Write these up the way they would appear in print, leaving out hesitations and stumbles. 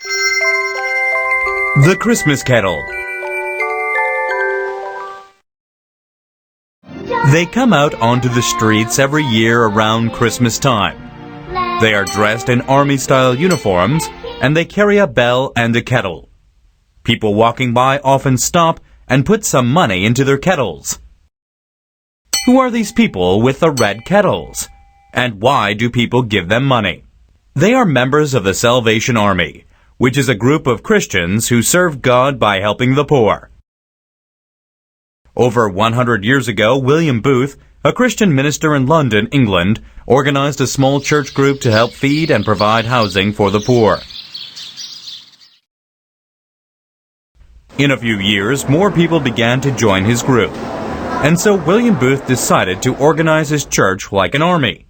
The Christmas Kettle. They come out onto the streets every year around Christmas time. They are dressed in army-style uniforms, and they carry a bell and a kettle. People walking by often stop and put some money into their kettles. Who are these people with the red kettles? And why do people give them money? They are members of the Salvation Army, which is a group of Christians who serve God by helping the poor. Over 100 years ago, William Booth, a Christian minister in London, England, organized a small church group to help feed and provide housing for the poor. In a few years, more people began to join his group, and so William Booth decided to organize his church like an army.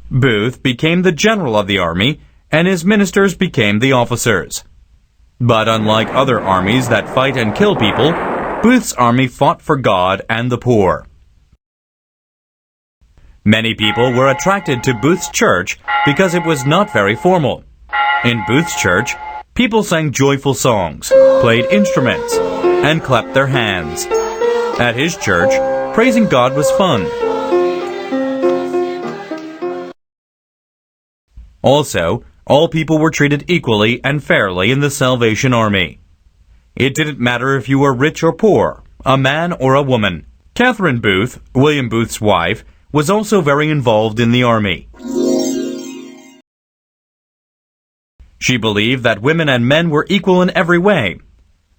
Booth became the general of the army, and his ministers became the officers. But unlike other armies that fight and kill people, Booth's army fought for God and the poor. Many people were attracted to Booth's church because it was not very formal. In Booth's church, people sang joyful songs, played instruments, and clapped their hands. At his church, praising God was fun. Also, all people were treated equally and fairly in the Salvation Army. It didn't matter if you were rich or poor, a man or a woman. Catherine Booth, William Booth's wife, was also very involved in the army. She believed that women and men were equal in every way.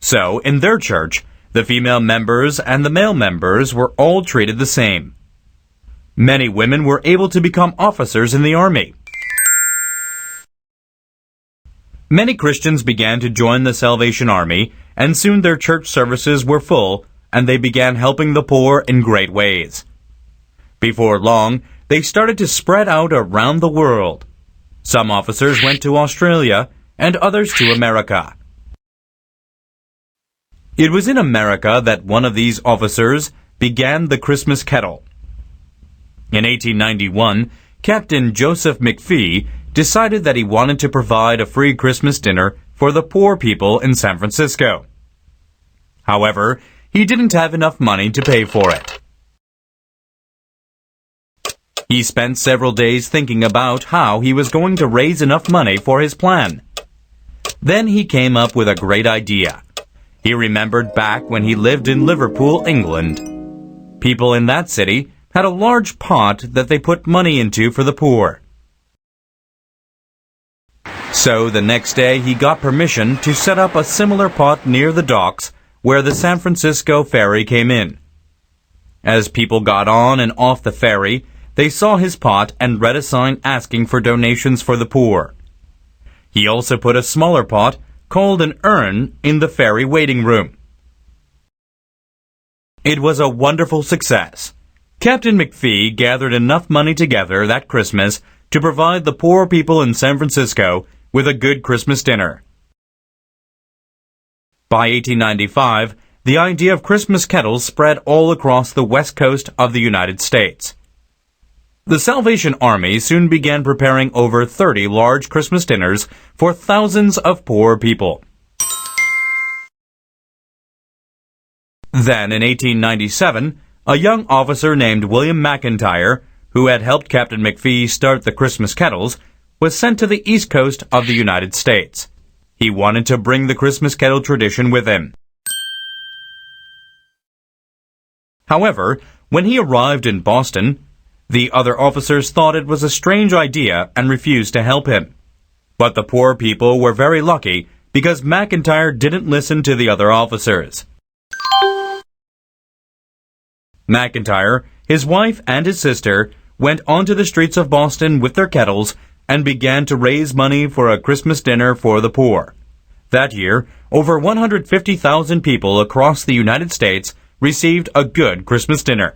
So, in their church, the female members and the male members were all treated the same. Many women were able to become officers in the army. Many Christians began to join the Salvation Army, and soon their church services were full, and they began helping the poor in great ways. Before long, they started to spread out around the world. Some officers went to Australia, and others to America. It was in America that one of these officers began the Christmas Kettle. In 1891, Captain Joseph McPhee decided that he wanted to provide a free Christmas dinner for the poor people in San Francisco. However, he didn't have enough money to pay for it. He spent several days thinking about how he was going to raise enough money for his plan. Then he came up with a great idea. He remembered back when he lived in Liverpool, England. People in that city had a large pot that they put money into for the poor. So the next day he got permission to set up a similar pot near the docks where the San Francisco ferry came in. As people got on and off the ferry, they saw his pot and read a sign asking for donations for the poor. He also put a smaller pot, called an urn, in the ferry waiting room. It was a wonderful success. Captain McPhee gathered enough money together that Christmas to provide the poor people in San Francisco with a good Christmas dinner. By 1895, the idea of Christmas kettles spread all across the west coast of the United States. The Salvation Army soon began preparing over 30 large Christmas dinners for thousands of poor people. Then, in 1897, a young officer named William McIntyre, who had helped Captain McPhee start the Christmas kettles, was sent to the east coast of the United States. He wanted to bring the Christmas kettle tradition with him. However, when he arrived in Boston, the other officers thought it was a strange idea and refused to help him. But the poor people were very lucky because McIntyre didn't listen to the other officers. McIntyre, his wife, and his sister went onto the streets of Boston with their kettles and began to raise money for a Christmas dinner for the poor. That year, over 150,000 people across the United States received a good Christmas dinner.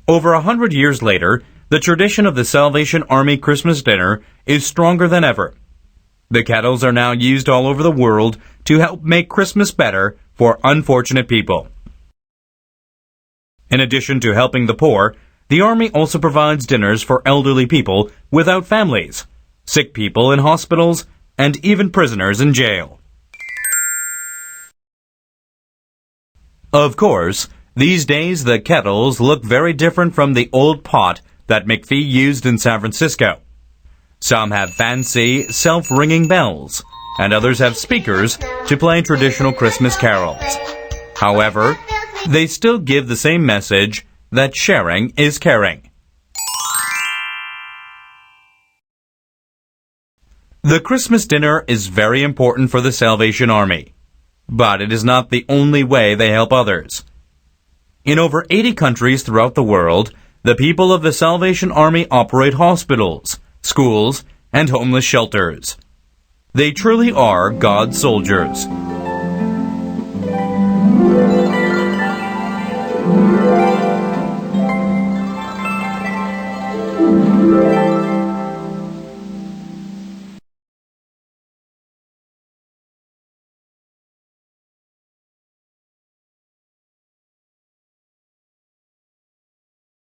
Over 100 years later, the tradition of the Salvation Army Christmas dinner is stronger than ever. The kettles are now used all over the world to help make Christmas better for unfortunate people. In addition to helping the poor, The Army also provides dinners for elderly people without families, sick people in hospitals, and even prisoners in jail. Of course, these days the kettles look very different from the old pot that McPhee used in San Francisco. Some have fancy, self-ringing bells, and others have speakers to play traditional Christmas carols. However, they still give the same message that sharing is caring. The Christmas dinner is very important for the Salvation Army, but it is not the only way they help others. In over 80 countries throughout the world, the people of the Salvation Army operate hospitals, schools, and homeless shelters. They truly are God's soldiers.